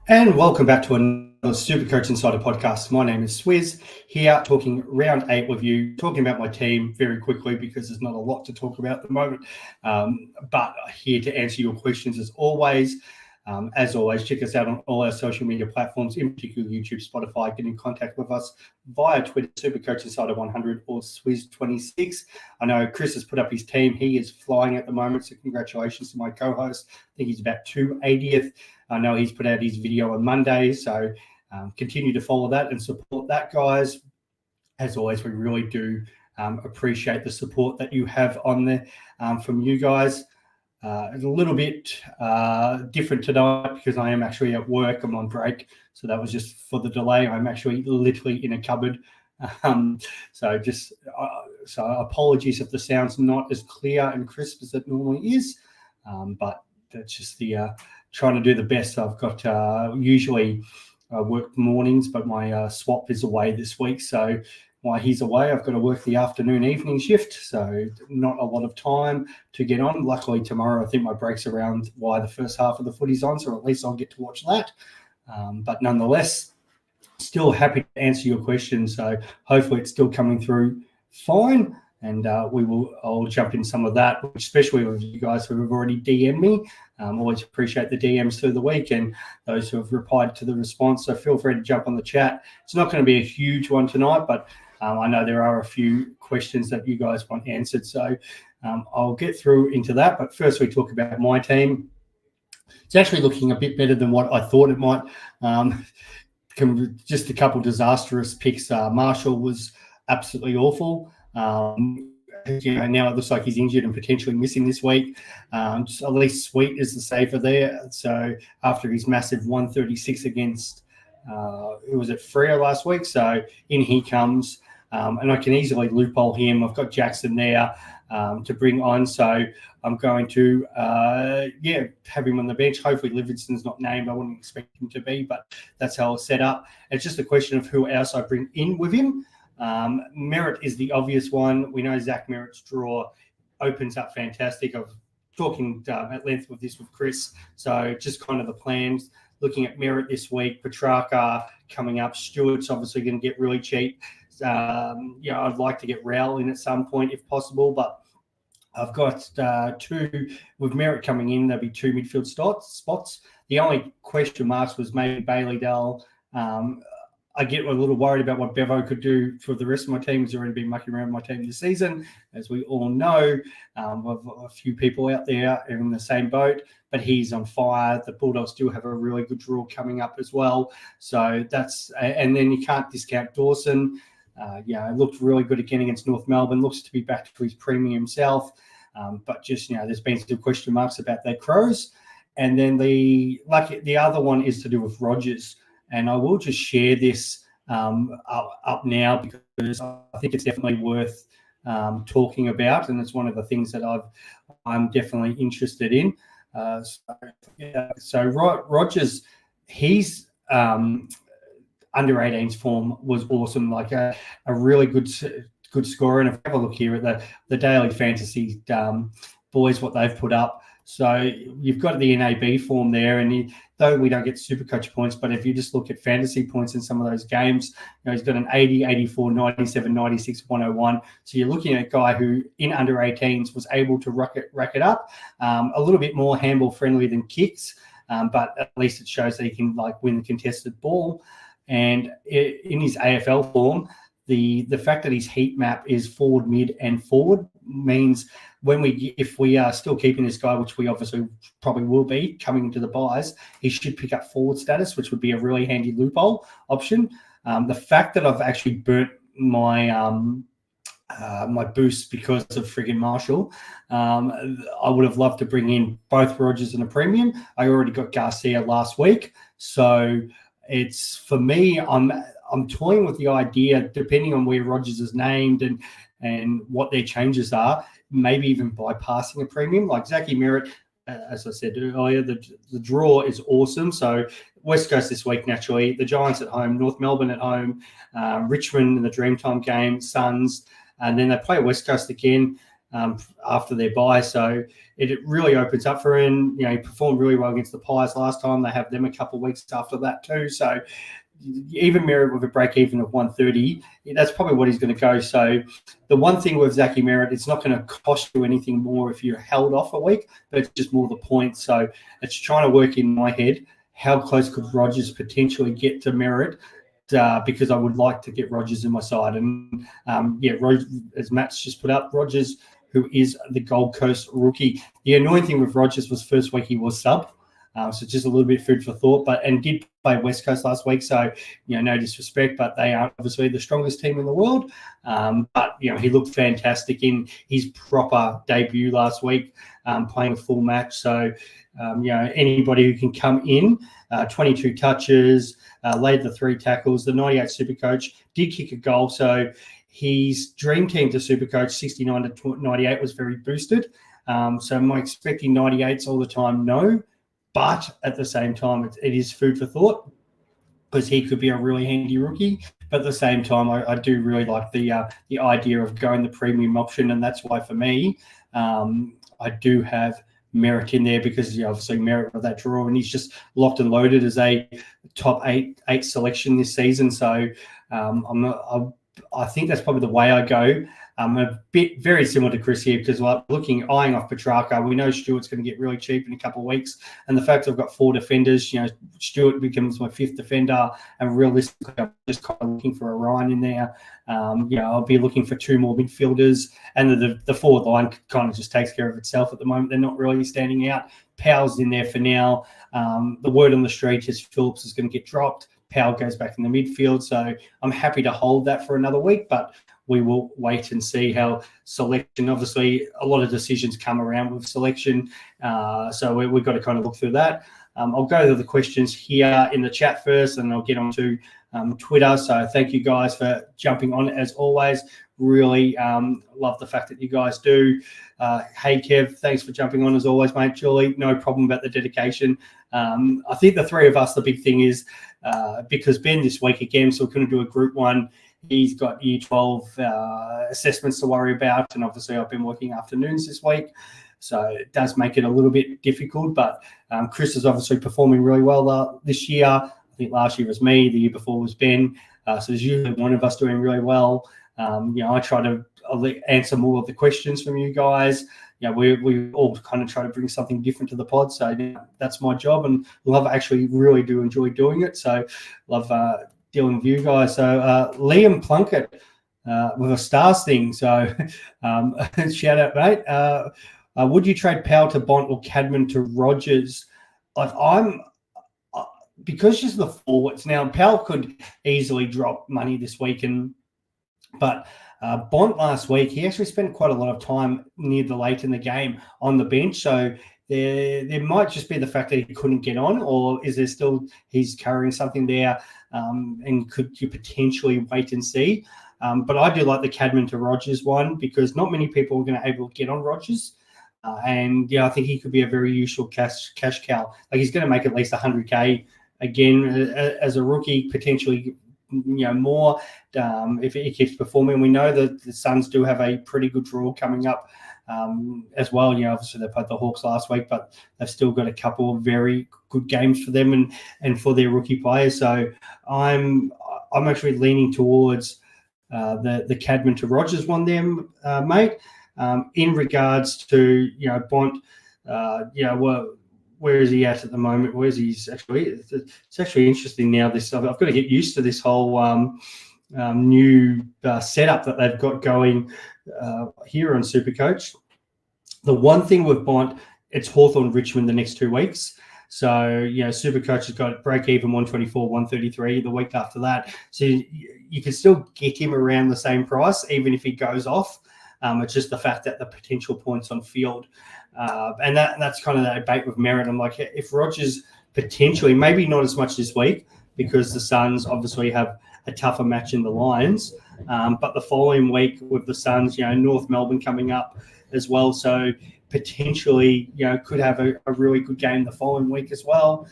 And welcome back to another Supercoach Insider podcast. My name is Swiz, here talking round 8 with you, talking about my team very quickly because there's not a lot to talk about at the moment, but here to answer your questions as always. As always, check us out on all our social media platforms, in particular YouTube, Spotify. Get in contact with us via Twitter, Supercoach Insider 100 or Swiz26. I know Chris has put up his team. He is flying at the moment, so congratulations to my co-host. I think he's about 280th. I know he's put out his video on Monday, so continue to follow that and support that, guys. As always, we really do appreciate the support that you have on there from you guys. It's a little bit different tonight because I am actually at work. I'm on break, so that was just for the delay. I'm actually literally in a cupboard. So apologies if the sound's not as clear and crisp as it normally is, but that's just the trying to do the best. I've got usually work mornings, but my swap is away this week, so while he's away, I've got to work the afternoon evening shift, so not a lot of time to get on. Luckily, tomorrow I think my break's around why the first half of the footy's on, so at least I'll get to watch that. But nonetheless, still happy to answer your questions, so hopefully it's still coming through fine, and I'll jump in some of that, especially with you guys who have already DM'd me. Always appreciate the DMs through the week and those who have replied to the response, so feel free to jump on the chat. It's not going to be a huge one tonight, but I know there are a few questions that you guys want answered, so I'll get through into that. But first, we talk about my team. It's actually looking a bit better than what I thought it might. Just a couple disastrous picks. Marshall was absolutely awful. Now it looks like he's injured and potentially missing this week. At least Sweet is the safer there. So after his massive 136 against, who was it, Freo last week? So in he comes. And I can easily loophole him. I've got Jackson there to bring on. So I'm going to, have him on the bench. Hopefully Livingston's not named. I wouldn't expect him to be, but that's how it's set up. It's just a question of who else I bring in with him. Merritt is the obvious one. We know Zach Merritt's draw opens up fantastic. I was talking at length with Chris. So just kind of the plans. Looking at Merritt this week, Petrarca coming up. Stewart's obviously going to get really cheap. I'd like to get Rowell in at some point if possible, but I've got two with Merritt coming in. There'll be two midfield spots. The only question marks was maybe Bailey Dell. I get a little worried about what Bevo could do for the rest of my team. He's already been mucking around my team this season. As we all know, a few people out there are in the same boat, but he's on fire. The Bulldogs still have a really good draw coming up as well. So that's, and then you can't discount Dawson. It looked really good again against North Melbourne. Looks to be back to his premium self. But just, there's been some question marks about their Crows. And then the other one is to do with Rogers. And I will just share this up now because I think it's definitely worth talking about. And it's one of the things that I'm definitely interested in. So Rogers, he's under 18s form was awesome, like a really good scorer. And if I have a look here at the daily fantasy boys, what they've put up. So you've got the NAB form there, and though we don't get Supercoach points, but if you just look at fantasy points in some of those games, he's got an 80, 84, 97, 96, 101. So you're looking at a guy who in under 18s was able to rack it up, a little bit more handball friendly than kicks, but at least it shows that he can win the contested ball. And in his AFL form, the fact that his heat map is forward, mid, and forward means if we are still keeping this guy, which we obviously probably will be coming into the buys, he should pick up forward status, which would be a really handy loophole option. The fact that I've actually burnt my my boost because of friggin' Marshall, I would have loved to bring in both Rogers and a premium. I already got Garcia last week, so it's, for me, I'm toying with the idea, depending on where Rogers is named and what their changes are, maybe even bypassing a premium. Like Zachy Merritt, as I said earlier, the draw is awesome. So West Coast this week, naturally. The Giants at home, North Melbourne at home, Richmond in the Dreamtime game, Suns, and then they play West Coast again. after their bye. So it really opens up for him. He performed really well against the Pies last time. They have them a couple of weeks after that too. So even Merritt with a break even of 130, that's probably what he's going to go. So the one thing with Zachy Merritt, it's not going to cost you anything more if you're held off a week, but it's just more the points. So it's trying to work in my head, how close could Rogers potentially get to Merritt? Because I would like to get Rogers in my side. And as Matt's just put up, Rogers, who is the Gold Coast rookie. The annoying thing with Rogers was first week he was sub. So just a little bit food for thought, and did play West Coast last week. So, no disrespect, but they are obviously the strongest team in the world. But he looked fantastic in his proper debut last week, playing a full match. So, anybody who can come in, 22 touches, laid the 3 tackles, the 98 Supercoach, did kick a goal. So his dream team to Supercoach, 69 to 98, was very boosted. So am I expecting 98s all the time? No. But at the same time, it is food for thought because he could be a really handy rookie. But at the same time, I do really like the idea of going the premium option, and that's why for me, I do have Merritt in there because obviously Merritt with that draw, and he's just locked and loaded as a top eight selection this season. So I think that's probably the way I go. I'm a bit very similar to Chris here because eyeing off Petrarca, we know Stewart's going to get really cheap in a couple of weeks. And the fact I've got 4 defenders, Stewart becomes my 5th defender. And realistically, I'm just kind of looking for a Ryan in there. I'll be looking for 2 more midfielders. And the forward line kind of just takes care of itself at the moment. They're not really standing out. Powell's in there for now. The word on the street is Phillips is going to get dropped. Powell goes back in the midfield. So I'm happy to hold that for another week. But we will wait and see how selection, obviously a lot of decisions come around with selection. So we've got to kind of look through that. I'll go to the questions here in the chat first, and I'll get on to Twitter. So thank you guys for jumping on as always. Really love the fact that you guys do. Hey, Kev, thanks for jumping on as always, mate. Julie, no problem about the dedication. I think the 3 of us, the big thing is because Ben this week again, so we're going to do a group one. He's got year 12 assessments to worry about. And obviously I've been working afternoons this week. So it does make it a little bit difficult. But Chris is obviously performing really well this year. I think last year was me. The year before was Ben. So there's usually one of us doing really well. I try to answer more of the questions from you guys. We all kind of try to bring something different to the pod. So that's my job. And actually really do enjoy doing it. So love dealing with you guys. So Liam Plunkett with a stars thing. So shout out, mate. Would you trade Powell to Bont or Cadman to Rogers? Because she's the forwards now. Powell could easily drop money this week, but Bont last week he actually spent quite a lot of time near the late in the game on the bench. So there might just be the fact that he couldn't get on, or is there still he's carrying something there? And could you potentially wait and see? But I do like the Cadman to Rogers one because not many people are going to able to get on Rogers. And I think he could be a very useful cash cow. Like he's going to make at least 100K again as a rookie, potentially more if he keeps performing. We know that the Suns do have a pretty good draw coming up as well. Obviously they played the Hawks last week, but they've still got a couple of very good games for them and for their rookie players. So I'm actually leaning towards the Cadman to Rogers one there, mate. In regards to Bont, where is he at the moment? Where's he actually? It's actually interesting now. I've got to get used to this whole new setup that they've got going here on Supercoach. The one thing with Bont, it's Hawthorn Richmond the next 2 weeks. So, Supercoach has got break even 124, 133 the week after that. So you can still get him around the same price, even if he goes off. It's just the fact that the potential points on field. And that's kind of that debate with Merritt. I'm like, if Rogers potentially, maybe not as much this week, because the Suns obviously have a tougher match in the Lions. But the following week with the Suns, North Melbourne coming up as well. So potentially, could have a really good game the following week as well.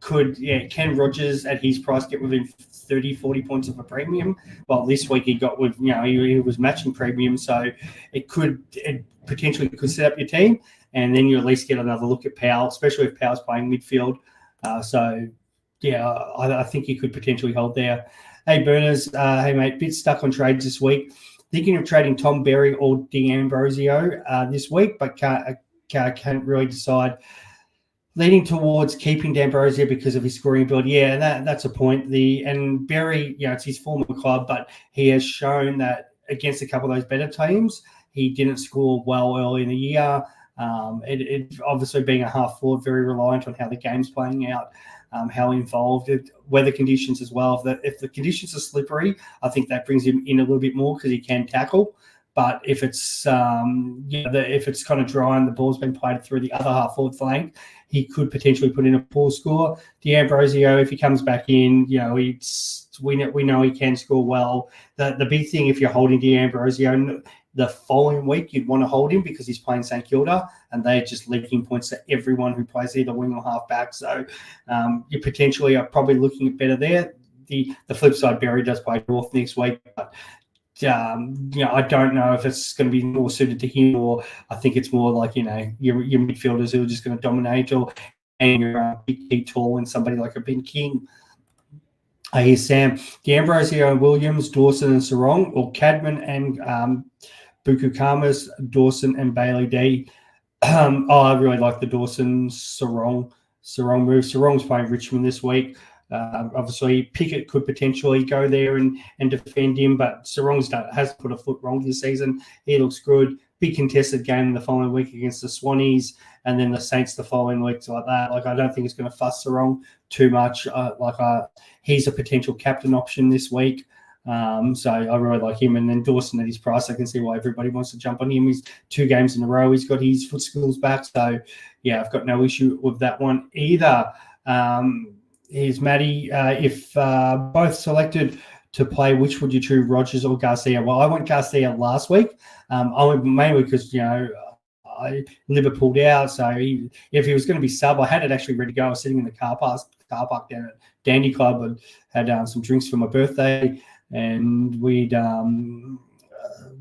Can Rogers at his price get within 30, 40 points of a premium. Well, this week he got with, he was matching premium, so it potentially could set up your team, and then you at least get another look at Powell, especially if Powell's playing midfield. I think you could potentially hold there. Hey, Burners. Hey, mate. Bit stuck on trades this week. Thinking of trading Tom Berry or D'Ambrosio this week, but can't really decide. Leaning towards keeping D'Ambrosio because of his scoring ability. Yeah, and that's a point. And Berry, it's his former club, but he has shown that against a couple of those better teams, he didn't score well early in the year. It obviously being a half forward, very reliant on how the game's playing out, how involved, weather conditions as well. If the conditions are slippery, I think that brings him in a little bit more because he can tackle. But if it's if it's kind of dry and the ball's been played through the other half forward flank, he could potentially put in a poor score. D'Ambrosio, if he comes back in, we know he can score well. The big thing, if you're holding D'Ambrosio, the following week you'd want to hold him because he's playing St Kilda and they're just leaking points to everyone who plays either wing or half back. So you potentially are probably looking at better there. The flip side, Berry does play North next week, but I don't know if it's going to be more suited to him, or I think it's more like your midfielders who are just going to dominate, and your big tall and somebody like a Ben King. I hear Sam. D'Ambrosio and Williams, Dawson and Sarong, or Cadman and Buku Kamas, Dawson and Bailey D. I really like the Dawson Sarong move. Sarong's playing Richmond this week. Obviously, Pickett could potentially go there and defend him, but Sarong's has put a foot wrong this season. He looks good. Big contested game the following week against the Swannies, and then the Saints the following week, like that. I don't think it's going to fuss Sarong too much. He's a potential captain option this week. So I really like him. And then Dawson at his price, I can see why everybody wants to jump on him. He's 2 games in a row. He's got his foot skills back. So, yeah, I've got no issue with that one either. Here's Maddie. If both selected to play, which would you choose, Rogers or Garcia? Well, I went Garcia last week. I went mainly because, I Liverpooled out. So if he was going to be sub, I had it actually ready to go. I was sitting in the car park down at Dandy Club and had some drinks for my birthday. And we'd and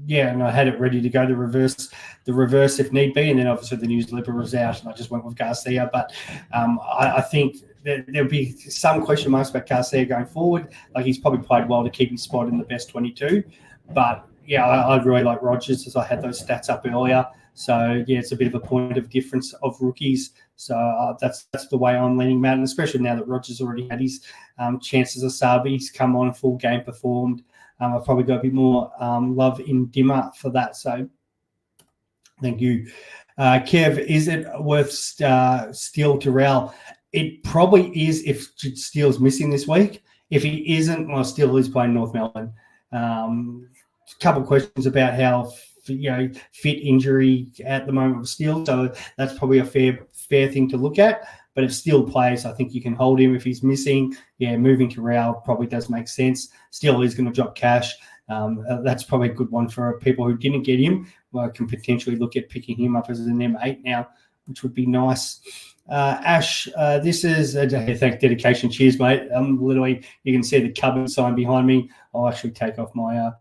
I had it ready to go to the reverse if need be, and then obviously the news Libra was out, and I just went with Garcia. But I think there'll be some question marks about Garcia going forward. Like, he's probably played well to keep his spot in the best 22, but I really like Rogers, as I had those stats up earlier. So it's a bit of a point of difference of rookies. So that's the way I'm leaning, Matt, and especially now that Rogers already had his chances of sub. He's come on, full game performed. I've probably got a bit more love in Dimmer for that. So thank you. Kev, is it worth Steele Terrell? It probably is if Steele's missing this week. If he isn't, well, Steele is playing North Melbourne. A couple of questions about how fit injury at the moment with Steele, so that's probably a fair thing to look at. But if Steele plays, I think you can hold him. If he's missing, moving to Rao probably does make sense. Steele is going to drop cash. That's probably a good one for people who didn't get him. Well, I can potentially look at picking him up as an M8 now, which would be nice. Ash, this is thank dedication. Cheers, mate. Literally, you can see the cupboard sign behind me. I'll actually take off my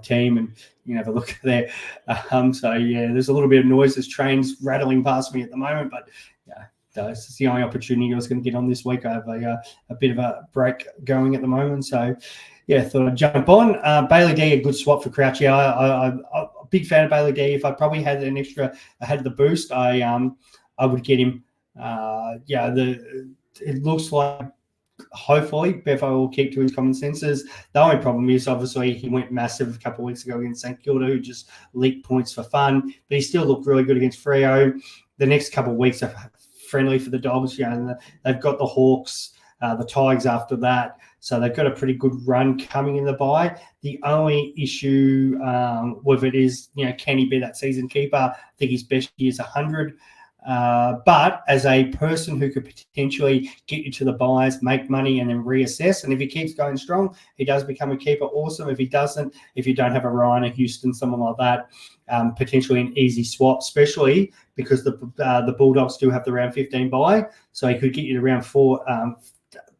team and you can have a look there. There's a little bit of noise. There's trains rattling past me at the moment, but it's the only opportunity I was going to get on this week. I have a bit of a break going at the moment, so thought I'd jump on. Bailey D, a good swap for Crouch. I'm a big fan of Bailey D. If I probably had an extra, I had the boost, I would get him. It looks like hopefully Bevo will keep to his common senses. The only problem is obviously he went massive a couple of weeks ago against St Kilda, who just leaked points for fun, but he still looked really good against Freo. The next couple of weeks are friendly for the Dogs. And they've got the Hawks, the Tigers after that. So they've got a pretty good run coming in the bye. The only issue with it is, can he be that season keeper? I think his best year is 100. But as a person who could potentially get you to the buys, make money, and then reassess, and if he keeps going strong, he does become a keeper. Awesome. If he doesn't, if you don't have a Ryan, a Houston, someone like that, potentially an easy swap, especially because the Bulldogs do have the round 15 buy, so he could get you to round 4.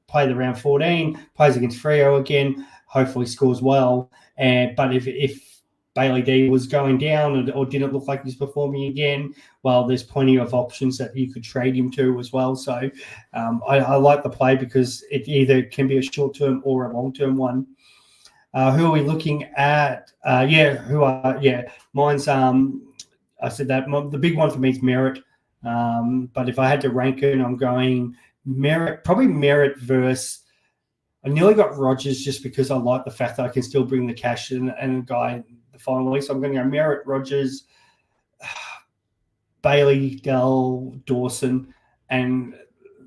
play the round 14, plays against Freo again, hopefully scores well. But if Bailey D was going down or didn't look like he's performing again, well, there's plenty of options that you could trade him to as well. So I like the play because it either can be a short-term or a long-term one. Who are we looking at? Mine's I said that the big one for me is Merritt. But if I had to rank it, I'm going Merritt, probably Merritt versus. I nearly got Rogers just because I like the fact that I can still bring the cash and a guy the final week. So I'm going to go Merritt, Rogers, Bailey, Dell, Dawson, and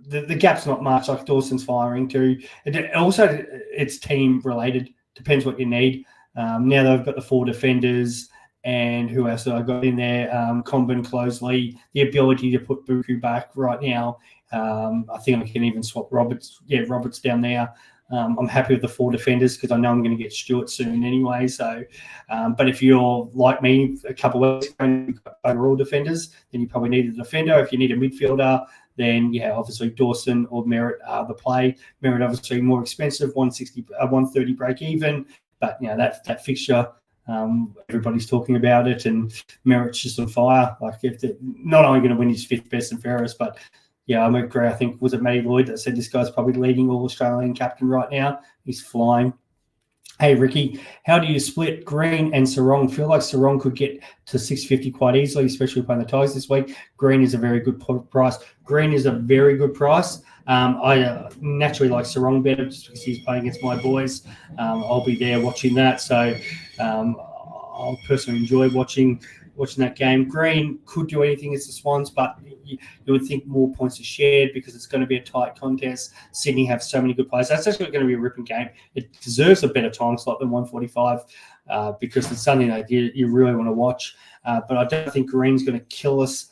the gap's not much. Like Dawson's firing too. It's team related. Depends what you need. Now they've got the 4 defenders. And who else have I got in there? Comben, Closeley, the ability to put Buku back right now. I think I can even swap Roberts. Yeah, Roberts down there. I'm happy with the 4 defenders because I know I'm going to get Stewart soon anyway. So, but if you're like me, a couple of weeks ago, you've got overall defenders, then you probably need a defender. If you need a midfielder, then obviously Dawson or Merritt are the play. Merritt obviously more expensive, 130 break even, but that fixture. Everybody's talking about it, and Merritt's just on fire. Like, if they're not only going to win his 5th best and fairest, but I'm agree. I think was it Matty Lloyd that said this guy's probably leading all Australian captain right now. He's flying. Hey Ricky, how do you split Green and Sarong? Feel like Sarong could get to 650 quite easily, especially playing the Tigers this week. Green is a very good price. Green is a very good price. I naturally like Sarong better just because he's playing against my boys. I'll be there watching that, so I'll personally enjoy watching that game. Green could do anything as the Swans, but you would think more points are shared because it's going to be a tight contest. Sydney have so many good players. That's actually going to be a ripping game. It deserves a better time slot than 145 because it's something that you really want to watch. But I don't think Green's going to kill us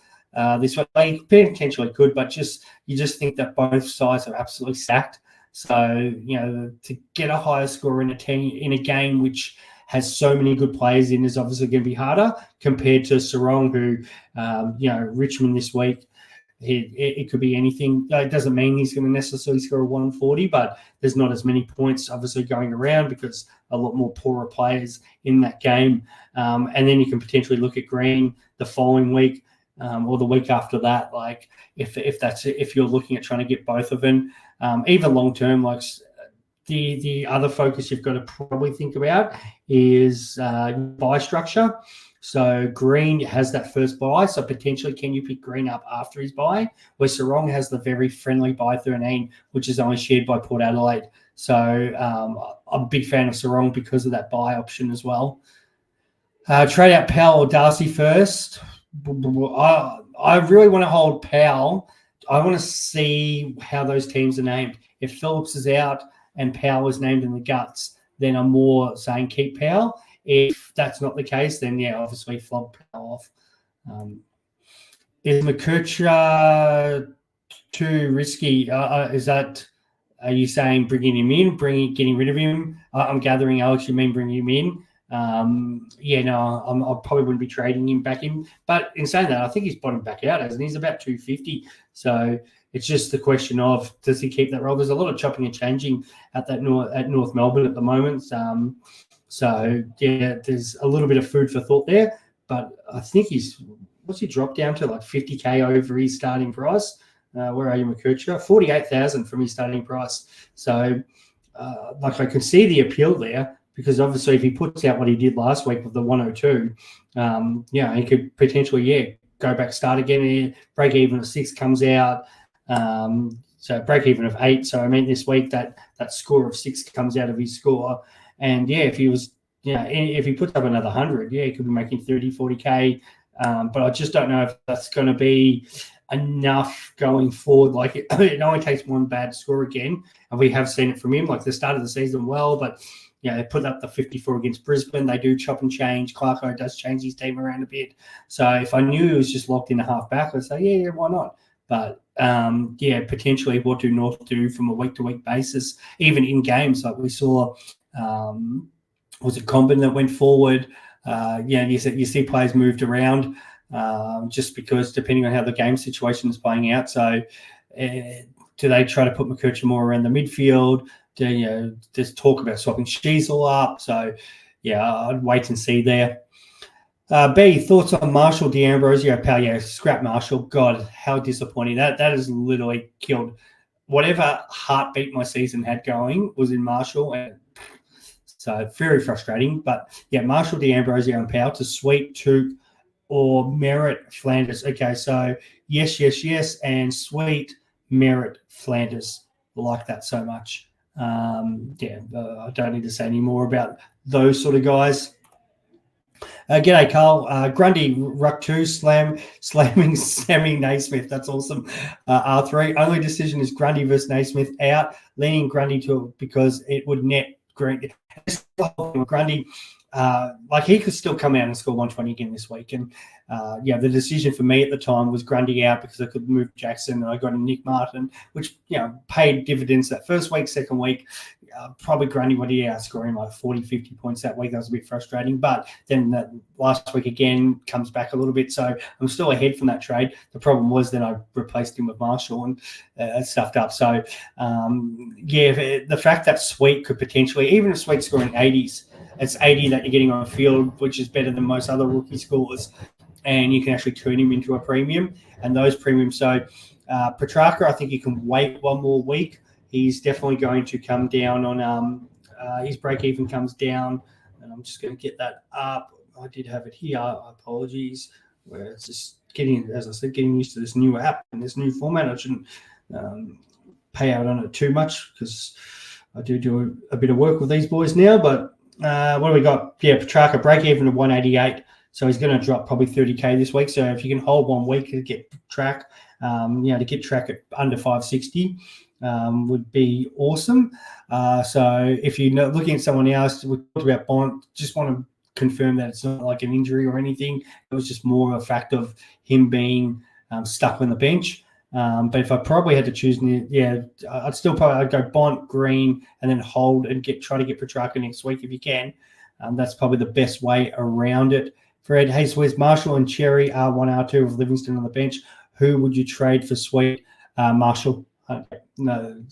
this way. They potentially could, but you just think that both sides are absolutely stacked. So, to get a higher score in a game which has so many good players in is obviously going to be harder compared to Sarong, who, Richmond this week, it could be anything. It doesn't mean he's going to necessarily score a 140, but there's not as many points obviously going around because a lot more poorer players in that game. And then you can potentially look at Green the following week or the week after that. Like if you're looking at trying to get both of them, even long term, like the other focus you've got to probably think about is buy structure. So Green has that first buy, so potentially can you pick Green up after his buy, where Sarong has the very friendly buy 13, which is only shared by Port Adelaide. So I'm a big fan of Sarong because of that buy option as well. Trade out Powell or Darcy first. I really want to hold Powell. I want to see how those teams are named. If Phillips is out and Powell is named in the guts, then I'm more saying keep Powell. If that's not the case, then obviously flog Powell off. Is McKercher too risky? Are you saying bringing him in, getting rid of him? I'm gathering, Alex, you mean bringing him in. I probably wouldn't be trading him back in. But in saying that, I think he's bottomed back out, hasn't he? He's about 250. So it's just the question of, does he keep that role? There's a lot of chopping and changing at North Melbourne at the moment. There's a little bit of food for thought there. But I think what's he dropped down to, like 50K over his starting price? Where are you, McKercher? 48,000 from his starting price. So, I can see the appeal there because obviously if he puts out what he did last week with the 102, he could potentially, go back, start again. Break even of 6 comes out. So break even of 8. So I mean, this week that score of 6 comes out of his score. And if he was, if he puts up another 100, he could be making 30, 40K. But I just don't know if that's going to be enough going forward. Like it only takes one bad score again. And we have seen it from him, like the start of the season well, but they put up the 54 against Brisbane. They do chop and change. Clarko does change his team around a bit. So if I knew he was just locked in a half back, I'd say, why not? But potentially what do North do from a week-to-week basis, even in games like we saw, was it Comben that went forward? You see players moved around just because depending on how the game situation is playing out. So do they try to put McCutcheon more around the midfield? There's talk about swapping Sheasel up. So, I'd wait and see there. B, thoughts on Marshall D'Ambrosio? Pal, scrap Marshall. God, how disappointing. That has literally killed whatever heartbeat my season had going was in Marshall. And so very frustrating. But, Marshall D'Ambrosio and Powell to Sweet, Took, or Merritt, Flanders. Okay, so yes, and Sweet, Merritt, Flanders. Like that so much. I don't need to say any more about those sort of guys. G'day, Carl. Grundy, Ruck 2, slamming Sammy Naismith. That's awesome. R3. Only decision is Grundy versus Naismith out. Leaning Grundy because it would net Grundy. Grundy, he could still come out and score 120 again this week. And the decision for me at the time was Grundy out because I could move Jackson and I got in Nick Martin, which paid dividends that first week. Second week, probably Grundy would scoring like 40, 50 points that week. That was a bit frustrating. But then that last week again comes back a little bit. So I'm still ahead from that trade. The problem was then I replaced him with Marshall and it stuffed up. So, the fact that Sweet could potentially, even if Sweet's scoring 80s, it's 80 that you're getting on the field, which is better than most other rookie scorers. And you can actually turn him into a premium. And those premiums. So Petrarca, I think you can wait one more week. He's definitely going to come down on his break even comes down. And I'm just going to get that up. I did have it here. Apologies. Where it's just getting used to this new app and this new format. I shouldn't pay out on it too much because I do a bit of work with these boys now. But what do we got? Petrarca break even to 188. So he's going to drop probably 30K this week. So if you can hold 1 week to get track, to get track at under 560 would be awesome. So if you're looking at someone else, we talked about Bont, just want to confirm that it's not like an injury or anything. It was just more a fact of him being stuck on the bench. But if I probably had to choose, I'd go Bont, Green, and then hold and try to get Petrarca next week if you can. That's probably the best way around it. Fred, hey, Swiz, Marshall and Cherry, R1, R2 of Livingston on the bench. Who would you trade for Sweet? Marshall. No,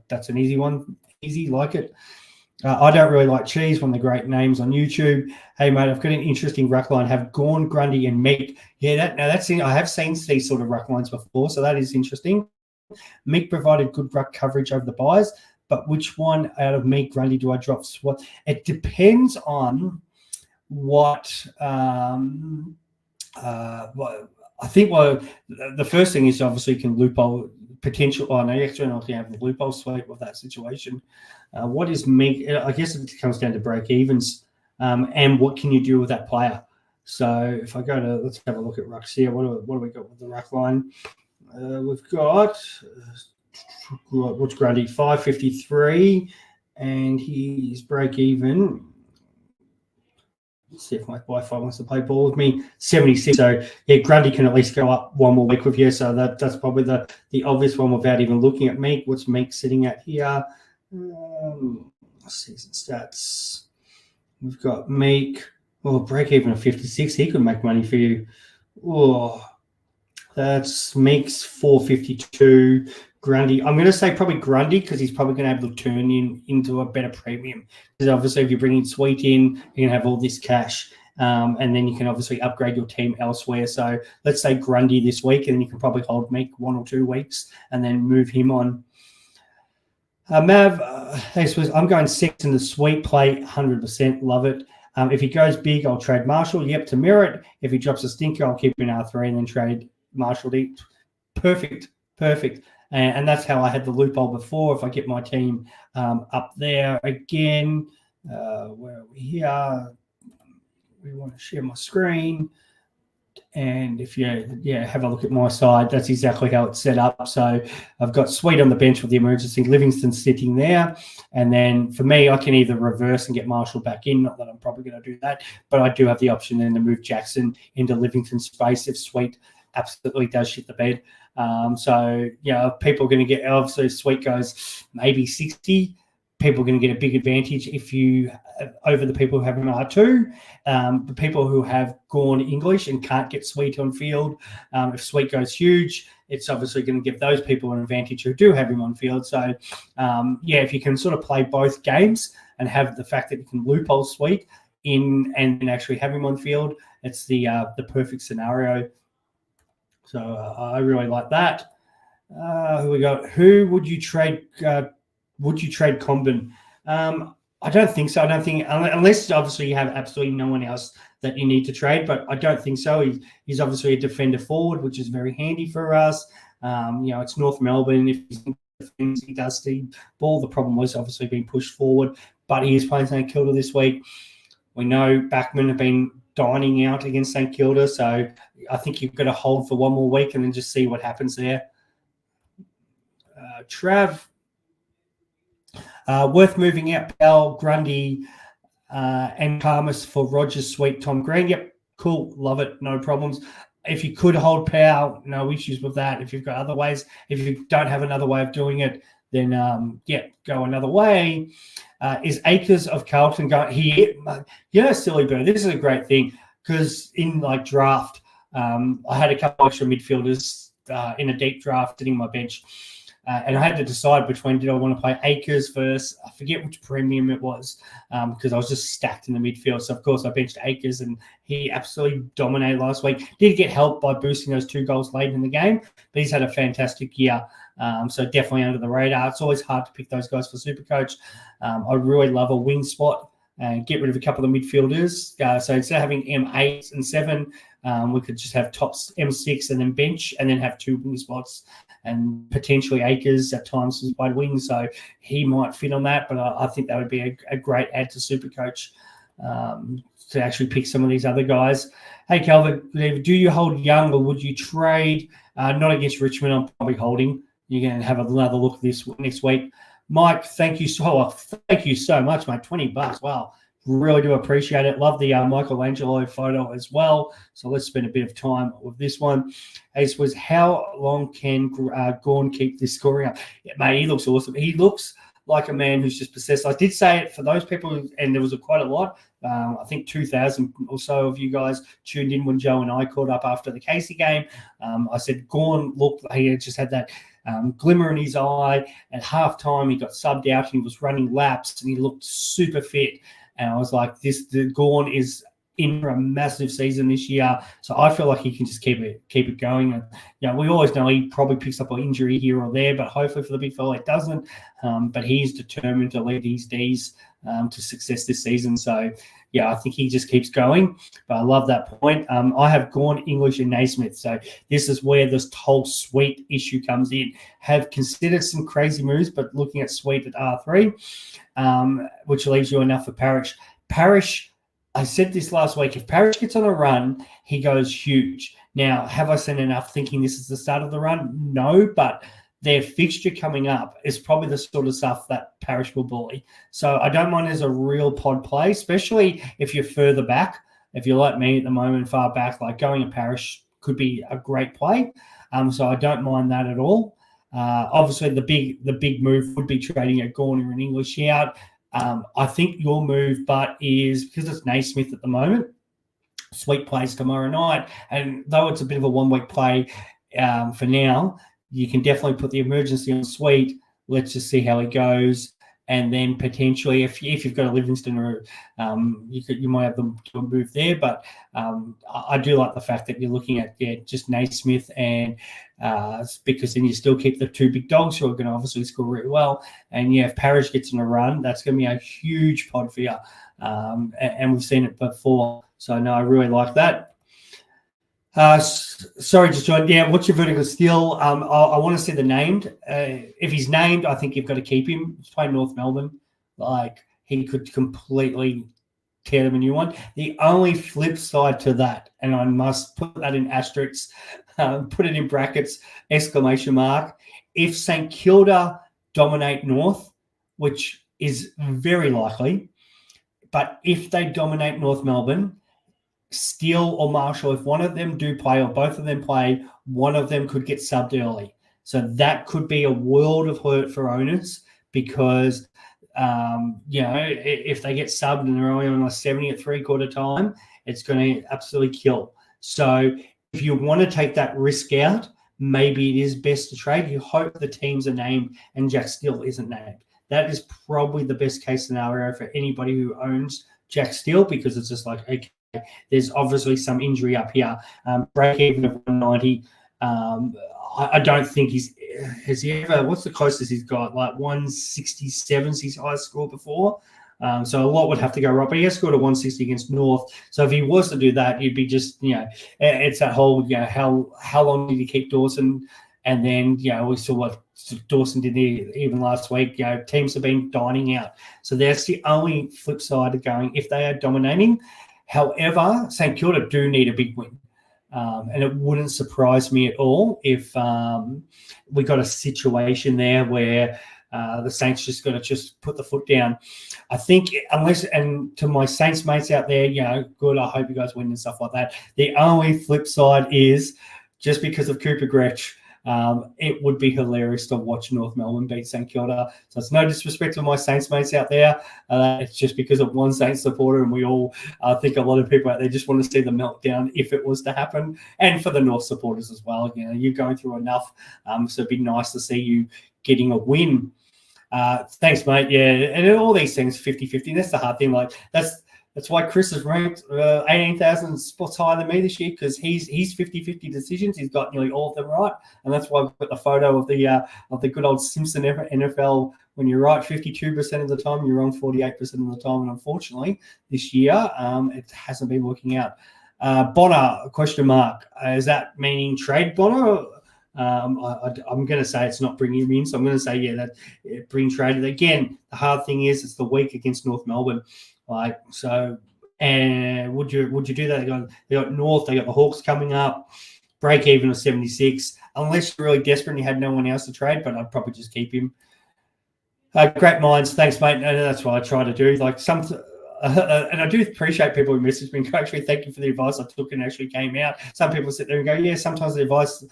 that's an easy one. Easy, like it. I don't really like Cheese, one of the great names on YouTube. Hey, mate, I've got an interesting ruck line. Have Gorn, Grundy, and Meek. That's I have seen these sort of ruck lines before, so that is interesting. Meek provided good ruck coverage over the buys, but which one out of Meek, Grundy do I drop? It depends on what I think. The first thing is obviously you can loophole potential. Oh no, you actually don't have the loophole sweep of that situation. What is Meek? I guess it comes down to break evens, and what can you do with that player? So if I go to, let's have a look at Rucks here. What do we got with the ruck line? We've got what's Grundy 553, and he's break even. Let's see if my Wi-Fi wants to play ball with me. 76. So Grundy can at least go up 1 more week with you. So that's probably the obvious one without even looking at Meek. What's Meek sitting at here? Season stats. We've got Meek. Break even of 56. He could make money for you. That's Meek's 452. Grundy. I'm going to say probably Grundy because he's probably going to be able to turn into a better premium. Because obviously if you're bringing Sweet in, you're going to have all this cash. And then you can obviously upgrade your team elsewhere. So let's say Grundy this week, and then you can probably hold Meek 1 or 2 weeks and then move him on. Mav, hey, I'm going 6 in the Sweet play, 100%. Love it. If he goes big, I'll trade Marshall. Yep, to Merritt. If he drops a stinker, I'll keep him in R3 and then trade Marshall. Perfect. And that's how I had the loophole before. If I get my team up there again, where are we here? We want to share my screen. And if you have a look at my side, that's exactly how it's set up. So I've got Sweet on the bench with the emergency, Livingston sitting there. And then for me, I can either reverse and get Marshall back in. Not that I'm probably going to do that, but I do have the option then to move Jackson into Livingston space if Sweet absolutely does shit the bed. So people are going to get, obviously Sweet goes maybe 60, people are going to get a big advantage if you over the people who have an R2. The people who have gone English and can't get Sweet on field, if Sweet goes huge, it's obviously going to give those people an advantage who do have him on field. So, if you can sort of play both games and have the fact that you can loophole Sweet in and actually have him on field, it's the perfect scenario. So I really like that. Who we got? Who would you trade? Would you trade Comben? I don't think so. I don't think, unless obviously you have absolutely no one else that you need to trade, but I don't think so. He's obviously a defender forward, which is very handy for us. It's North Melbourne. If he does the ball, the problem was obviously being pushed forward, but he is playing St Kilda this week. We know Backman have been dining out against St Kilda, so I think you've got to hold for one more week and then just see what happens there. Trav, worth moving out Bell, Grundy, and Palmas for Rogers, Sweet, Tom Green. Yep, cool, love it, no problems. If you could hold Powell, no issues with that. If you've got other ways, if you don't have another way of doing it, then go another way. Is Akers of Carlton going? Silly bird. This is a great thing because in draft, I had a couple extra midfielders in a deep draft sitting on my bench. And I had to decide between did I want to play Akers first. I forget which premium it was because I was just stacked in the midfield. So, of course, I benched Akers and he absolutely dominated last week. Did get helped by boosting those 2 goals late in the game, but he's had a fantastic year. So definitely under the radar. It's always hard to pick those guys for Supercoach. I really love a wing spot and get rid of a couple of the midfielders. So instead of having M8 and 7, we could just have tops M6 and then bench and then have 2 wing spots and potentially Akers at times has played wing. So he might fit on that, but I think that would be a great add to Supercoach to actually pick some of these other guys. Hey, Calvin, do you hold Young or would you trade? Not against Richmond, I'm probably holding. You're going to have another look this next week. Mike, thank you so much, mate. $20. Wow. Really do appreciate it. Love the Michelangelo photo as well. So let's spend a bit of time with this one. Ace was, how long can Gawn keep this scoring up? Yeah, mate, he looks awesome. He looks like a man who's just possessed. I did say it for those people, and there was quite a lot. I think 2,000 or so of you guys tuned in when Joe and I caught up after the Casey game. I said Gawn looked like he just had that glimmer in his eye. At halftime, he got subbed out and he was running laps and he looked super fit. And I was like, the Gawn is in for a massive season this year. So I feel like he can just keep it going. And, we always know he probably picks up an injury here or there, but hopefully for the big fella it doesn't. But he's determined to lead these Ds to success this season. So, I think he just keeps going. But I love that point. I have Gawn, English, and Naismith. So this is where this whole Sweet issue comes in. Have considered some crazy moves, but looking at Sweet at R3, which leaves you enough for Parrish. Parrish, I said this last week, if Parrish gets on a run, he goes huge. Now, have I seen enough thinking this is the start of the run? No, but their fixture coming up is probably the sort of stuff that Parrish will bully. So I don't mind as a real pod play, especially if you're further back. If you're like me at the moment, far back, like going to Parrish could be a great play. So I don't mind that at all. Obviously, the big move would be trading a Gawn or an English out. I think your move, but is because it's Naismith at the moment. Sweet plays tomorrow night, and though it's a bit of a 1 week play for now, you can definitely put the emergency on Sweet. Let's just see how he goes, and then potentially, if you've got a Livingston or you might have them to move there. But I do like the fact that you're looking at just Naismith and because then you still keep the 2 big dogs who are going to obviously score really well. And if Parrish gets in a run, that's going to be a huge pod for you. And we've seen it before. So no, I really like that. Sorry, just joined. Yeah, what's your vertical steal? I want to see the named. If he's named, I think you've got to keep him. He's playing North Melbourne. Like, he could completely tear them a new one. The only flip side to that, and I must put that in asterisks, put it in brackets, exclamation mark, if St Kilda dominate North, which is very likely, but if they dominate North Melbourne, Steele or Marshall, if one of them do play or both of them play, one of them could get subbed early. So that could be a world of hurt for owners because if they get subbed and they're only on a 70 at 3/4 time, it's going to absolutely kill. So if you want to take that risk out, maybe it is best to trade. You hope the teams are named and Jack Steele isn't named. That is probably the best case scenario for anybody who owns Jack Steele, because it's just like, okay, there's obviously some injury up here. Break even of 190. I don't think has he ever, what's the closest he's got? Like 167's his highest score before. So a lot would have to go right, but he has scored a 160 against North. So if he was to do that, you'd be just, it's that whole, how long did he keep Dawson? And then, we saw what Dawson did even last week. Teams have been dining out. So that's the only flip side of going if they are dominating. However, St Kilda do need a big win. And it wouldn't surprise me at all if we got a situation there where the Saints just got to just put the foot down. I think and to my Saints mates out there, good, I hope you guys win and stuff like that. The only flip side is just because of Cooper Gretsch, it would be hilarious to watch North Melbourne beat St Kilda. So it's no disrespect to my Saints mates out there. It's just because of one Saints supporter, and we all think a lot of people out there just want to see the meltdown if it was to happen. And for the North supporters as well, you're going through enough. So it'd be nice to see you getting a win. Thanks, mate. Yeah, and all these things 50-50. That's the hard thing. Like that's why Chris is ranked 18,000 spots higher than me this year, because he's 50-50 decisions. He's got nearly all of them right, and that's why I've got the photo of the good old Simpson NFL. When you're right 52% of the time, you're wrong 48% of the time, and unfortunately this year it hasn't been working out. Bonner, question mark. Is that meaning trade Bonner? I'm going to say it's not bringing him in, so I'm going to say bring traded. Again, the hard thing is it's the week against North Melbourne. And would you do that? They got North, they got the Hawks coming up, break even of 76. Unless you're really desperate and you had no one else to trade, but I'd probably just keep him. Great minds, thanks, mate. And that's what I try to do. And I do appreciate people who message me. Actually, thank you for the advice I took and actually came out. Some people sit there and go, yeah, sometimes the advice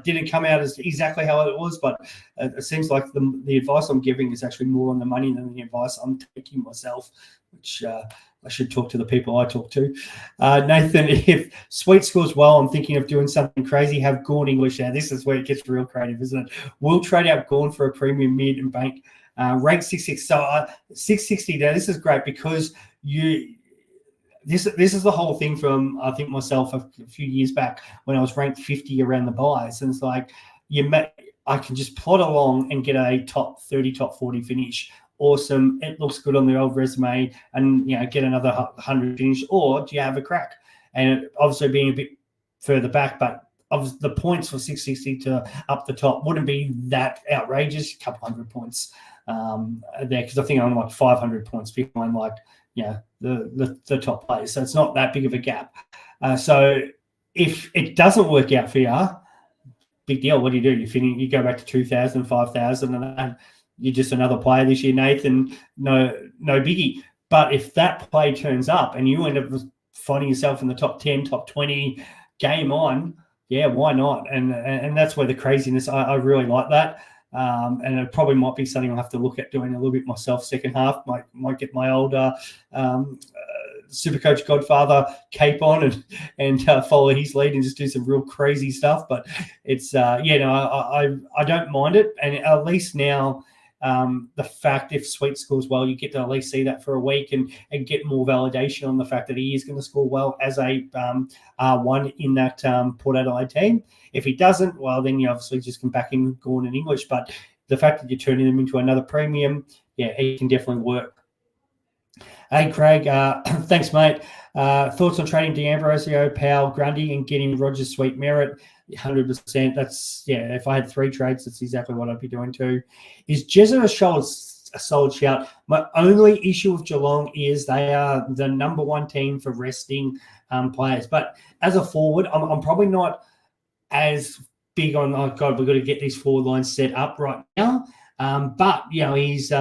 didn't come out as exactly how it was, but it seems like the advice I'm giving is actually more on the money than the advice I'm taking myself, which I should talk to the people I talk to. Nathan, if Sweet scores well, I'm thinking of doing something crazy. Have Gawn English now. This is where it gets real creative, isn't it? We'll trade out Gawn for a premium mid and bank. Rank 660. So 660 now. This is great because this is the whole thing from I think myself a few years back when I was ranked 50 around the buys, and it's like I can just plod along and get a top 30, top 40 finish. Awesome. It looks good on the old resume, and get another 100 finish. Or do you have a crack? And obviously being a bit further back, but of the points for 660 to up the top wouldn't be that outrageous. A couple hundred points there, because I think I'm like 500 points behind the top players. So it's not that big of a gap. So if it doesn't work out for you, big deal. What do? You go back to 2,000, 5,000, and you're just another player this year, Nathan. No biggie. But if that play turns up and you end up finding yourself in the top 10, top 20, game on, yeah, why not? And that's where the craziness, I really like that. And it probably might be something I'll have to look at doing a little bit myself second half. Might get my old Supercoach Godfather cape on and follow his lead and just do some real crazy stuff. But it's I don't mind it, and at least now the fact if Sweet scores well, you get to at least see that for a week and get more validation on the fact that he is going to score well as a R1 in that Port Adelaide team. If he doesn't, well, then you obviously just come back in Gawn and English. But the fact that you're turning them into another premium, yeah, it can definitely work. Hey, Craig, thanks, mate. Thoughts on trading D'Ambrosio, Powell, Grundy, and getting Rogers Sweet merit? 100%. That's, if I had 3 trades, that's exactly what I'd be doing too. Is Jezza a solid shout? My only issue with Geelong is they are the number 1 team for resting players. But as a forward, I'm probably not as big on, oh, God, we've got to get these forward lines set up right now. But, he's...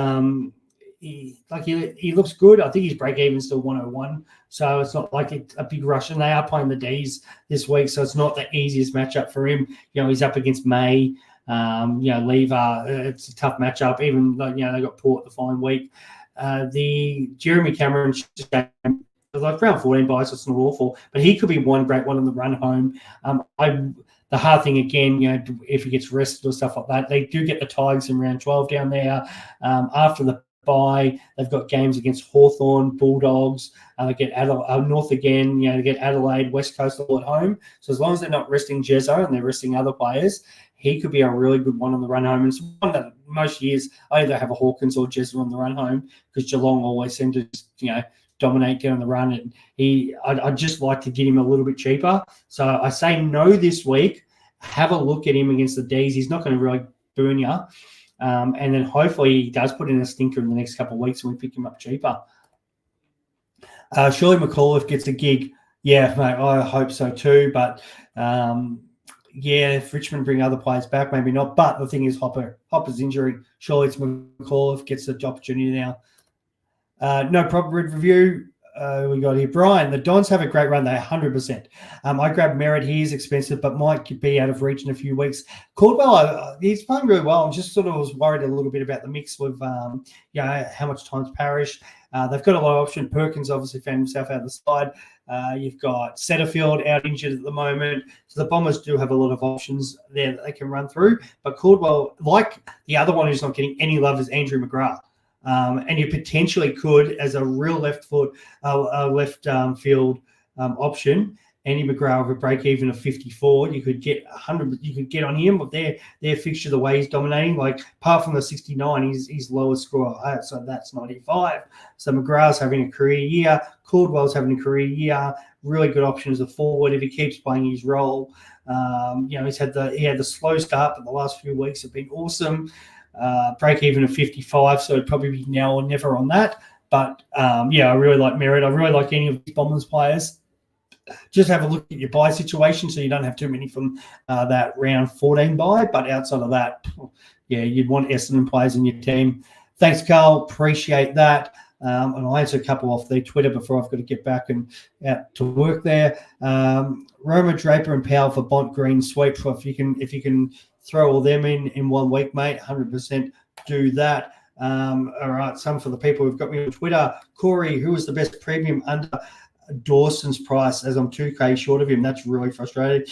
He looks good. I think his break even still 101, so it's not like it's a big rush. And they are playing the D's this week, so it's not the easiest matchup for him. He's up against May, Lever, it's a tough matchup. Even though, they got Port the following week. The Jeremy Cameron game, like round 14 buys, it's not awful, but he could be one great one on the run home. The hard thing again, if he gets rested or stuff like that, they do get the Tigers in round 12 down there. After the bye, they've got games against Hawthorn, Bulldogs. They get North again. They get Adelaide, West Coast all at home. So as long as they're not resting Jezzo and they're resting other players, he could be a really good one on the run home. And it's one that most years I either have a Hawkins or Jezzo on the run home because Geelong always seem to dominate down the run. And I'd just like to get him a little bit cheaper. So I say no this week. Have a look at him against the D's. He's not going to really burn you. And then hopefully he does put in a stinker in the next couple of weeks and we pick him up cheaper. Surely McAuliffe gets a gig. Yeah, mate, I hope so too. But if Richmond bring other players back, maybe not. But the thing is, Hopper's injury. Surely it's McAuliffe gets the opportunity now. No problem. Review. We got here. Brian, the Dons have a great run. They're 100%. I grabbed Merritt. He is expensive, but might be out of reach in a few weeks. Caldwell, he's playing really well. I just sort of was worried a little bit about the mix with, how much time's Parrish. They've got a lot of options. Perkins obviously found himself out of the side. You've got Setterfield out injured at the moment. So the Bombers do have a lot of options there that they can run through. But Caldwell, like the other one who's not getting any love, is Andrew McGrath. And you potentially could, as a real left field option, Andy McGrath with a break even of 54. You could get 100. You could get on him with their fixture, the way he's dominating. Like apart from the 69, he's lowest score. So that's 95. So McGrath's having a career year. Caldwell's having a career year. Really good option as a forward if he keeps playing his role. He had the slow start, but the last few weeks have been awesome. Break even of 55, so it'd probably be now or never on that. But I really like Merritt. I really like any of these Bombers players. Just have a look at your buy situation so you don't have too many from that round 14 buy. But outside of that, you'd want Essendon players in your team. Thanks, Carl. Appreciate that. And I'll answer a couple off the Twitter before I've got to get back and out to work there. Roma, Draper, and Powell for Bont Green sweep. If you can throw all them in 1 week, mate, 100% do that. All right, some for the people who've got me on Twitter. Corey, who is the best premium under Dawson's price, as I'm 2K short of him? That's really frustrating.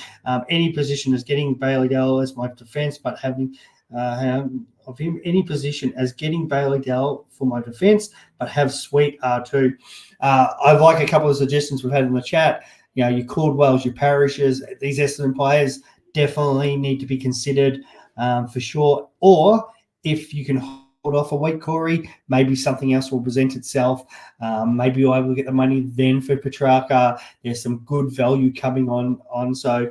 Any position is getting Bailey Dell as my defence, but having of him any position as getting Bailey Dell for my defence, but have sweet R2. I like a couple of suggestions we've had in the chat. Your Caldwells, your Parishes, these Essendon players definitely need to be considered for sure. Or if you can hold off a week, Corey, maybe something else will present itself. Maybe you'll able to get the money then for Petrarca. There's some good value coming on. So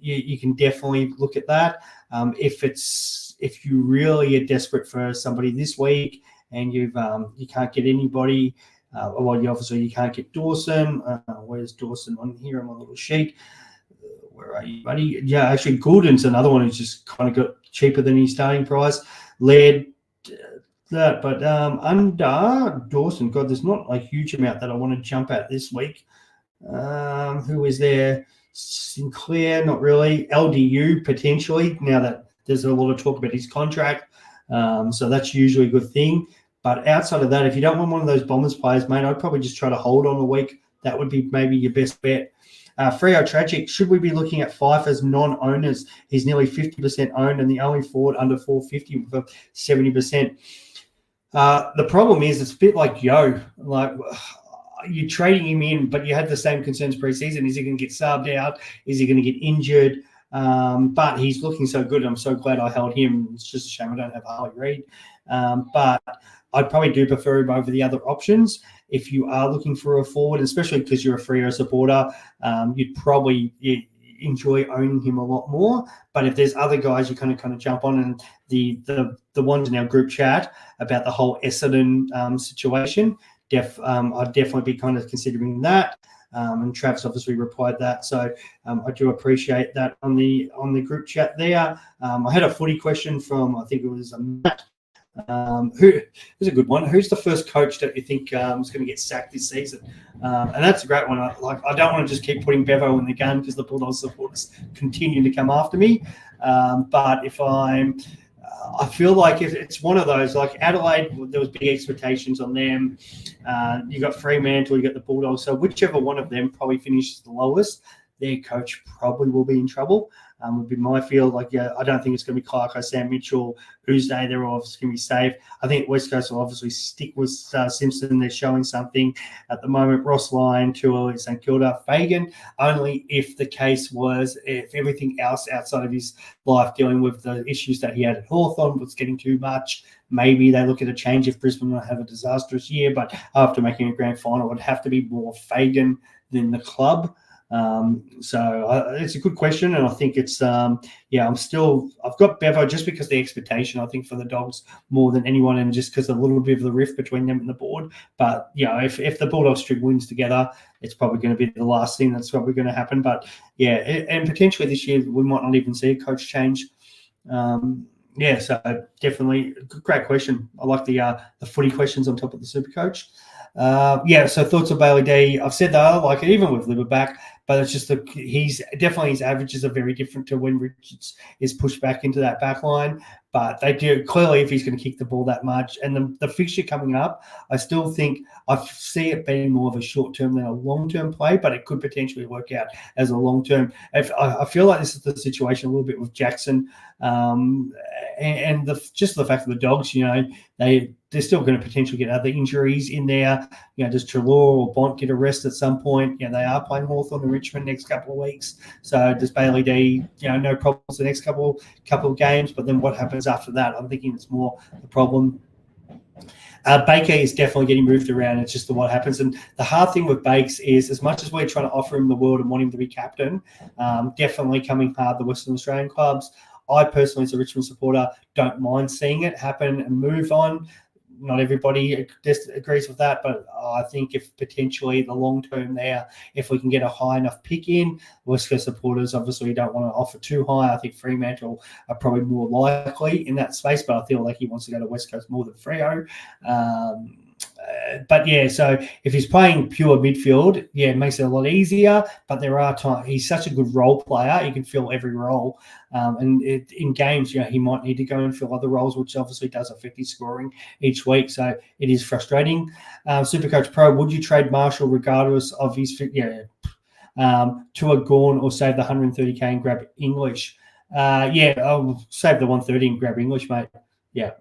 you can definitely look at that. If you really are desperate for somebody this week and you can't get anybody, you can't get Dawson. Where's Dawson on here on my little sheet? Where are you, buddy? Yeah, actually, Goulden's another one who's just kind of got cheaper than his starting price. Led that, but under Dawson, God, there's not a huge amount that I want to jump at this week. Who is there? Sinclair, not really. LDU, potentially, now that there's a lot of talk about his contract. So that's usually a good thing. But outside of that, if you don't want one of those Bombers players, mate, I'd probably just try to hold on a week. That would be maybe your best bet. Freo Tragic, should we be looking at Fife as non-owners? He's nearly 50% owned and the only forward under 450 with 70%. The problem is it's a bit like Yo. Like you're trading him in, but you had the same concerns pre-season. Is he going to get subbed out? Is he going to get injured? But he's looking so good. I'm so glad I held him. It's just a shame I don't have Harley Reid. But I'd probably do prefer him over the other options. If you are looking for a forward, especially because you're a Freo supporter, you'd probably enjoy owning him a lot more. But if there's other guys you kind of jump on, and the ones in our group chat about the whole Essendon situation, I'd definitely be kind of considering that. And Travis obviously replied that, so I do appreciate that on the group chat there. I had a footy question from, I think it was Matt. Who's a good one? Who's the first coach that you think is going to get sacked this season? And that's a great one. I don't want to just keep putting Bevo in the gun because the Bulldogs supporters continue to come after me. But if I feel like if it's one of those, like Adelaide, there was big expectations on them. You got Fremantle, you got the Bulldogs. So whichever one of them probably finishes the lowest, their coach probably will be in trouble. Would be my feel. I don't think it's going to be Clarko, Sam Mitchell, Tuesday. They're obviously going to be safe. I think West Coast will obviously stick with Simpson. They're showing something at the moment. Ross Lyon, Tua, St Kilda, Fagan. Only if the case was if everything else outside of his life, dealing with the issues that he had at Hawthorn, was getting too much. Maybe they look at a change if Brisbane will have a disastrous year. But after making a grand final, it would have to be more Fagan than the club. So it's a good question, and I think it's I've got Bevo just because the expectation I think for the Dogs more than anyone, and just because a little bit of the rift between them and the board. But if the Bulldogs string wins together, it's probably going to be the last thing that's probably going to happen. But and potentially this year we might not even see a coach change. So definitely great question. I like the footy questions on top of the Supercoach. So thoughts of Bailey D. I've said that I like it even with Libba back, but it's just his averages are very different to when Richards is pushed back into that back line. But they do clearly, if he's going to kick the ball that much, and the fixture coming up, I still think I see it being more of a short term than a long term play, but it could potentially work out as a long term. I feel like this is the situation a little bit with Jackson, and just the fact that the Dogs, they're still going to potentially get other injuries in there. Does Treloar or Bont get a rest at some point? They are playing Hawthorn and Richmond next couple of weeks. So does Bailey D, no problems the next couple of games, but then what happens after that? I'm thinking it's more the problem. Baker is definitely getting moved around. It's just what happens. And the hard thing with Bakes is, as much as we're trying to offer him the world and want him to be captain, definitely coming hard the Western Australian clubs. I personally, as a Richmond supporter, don't mind seeing it happen and move on. Not everybody agrees with that, but I think if potentially the long term there, if we can get a high enough pick in, West Coast supporters obviously don't want to offer too high. I think Fremantle are probably more likely in that space, but I feel like he wants to go to West Coast more than Freo. So if he's playing pure midfield, it makes it a lot easier. But there are times he's such a good role player; he can fill every role. In games, he might need to go and fill other roles, which obviously does affect his scoring each week. So it is frustrating. Supercoach Pro, would you trade Marshall regardless of his to a Gorn or save the 130k and grab English? I'll save the 130 and grab English, mate. Yeah.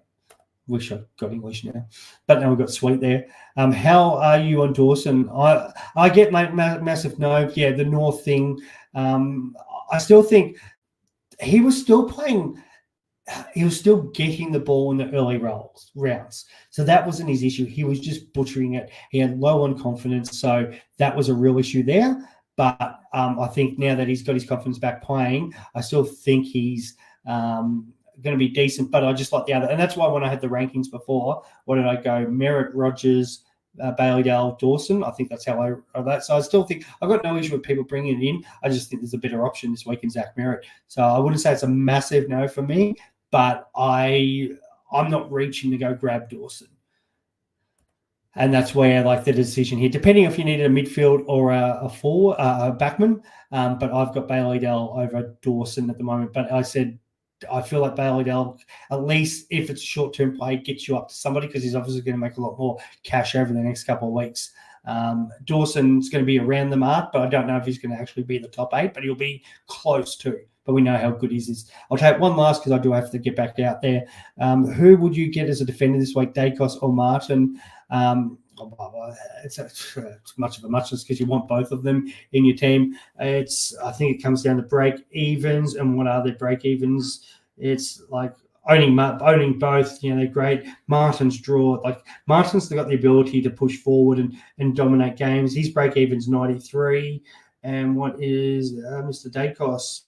Wish I got English now, but now we've got Sweet there. How are you on Dawson? I get my massive no. Yeah, the North thing. I still think he was still playing. He was still getting the ball in the early rounds. So that wasn't his issue. He was just butchering it. He had low on confidence. So that was a real issue there. But I think now that he's got his confidence back playing, I still think he's going to be decent, but I just like the other. And that's why when I had the rankings before, what did I go? Merritt, Rogers, Bailey Dale, Dawson. I think that's how I wrote that. So I still think I've got no issue with people bringing it in. I just think there's a better option this week in Zach Merritt. So I wouldn't say it's a massive no for me, but I'm not reaching to go grab Dawson. And that's where the decision here, depending if you needed a midfield or a backman. But I've got Bailey Dale over Dawson at the moment. But I said, I feel like Bailey Dell, at least if it's a short-term play, gets you up to somebody because he's obviously going to make a lot more cash over the next couple of weeks. Dawson's going to be around the mark, but I don't know if he's going to actually be in the top 8, but he'll be close to. But we know how good he is. I'll take one last because I do have to get back out there. Who would you get as a defender this week, Dacos or Martin? It's much of a muchness because you want both of them in your team. I think it comes down to break evens, and what are their break evens? It's like owning both. They're great. Martin's Martin's got the ability to push forward and dominate games. His break even's 93, and what is Mr. Dacos?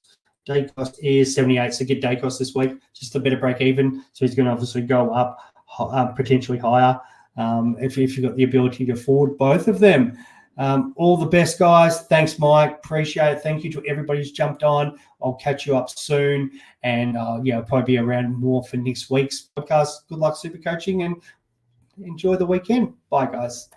Dacos is 78. So get Dacos this week, just a better break even. So he's going to obviously go up potentially higher. If you've got the ability to afford both of them. All the best, guys. Thanks, Mike. Appreciate it. Thank you to everybody who's jumped on. I'll catch you up soon. And I'll probably be around more for next week's podcast. Good luck super coaching and enjoy the weekend. Bye, guys.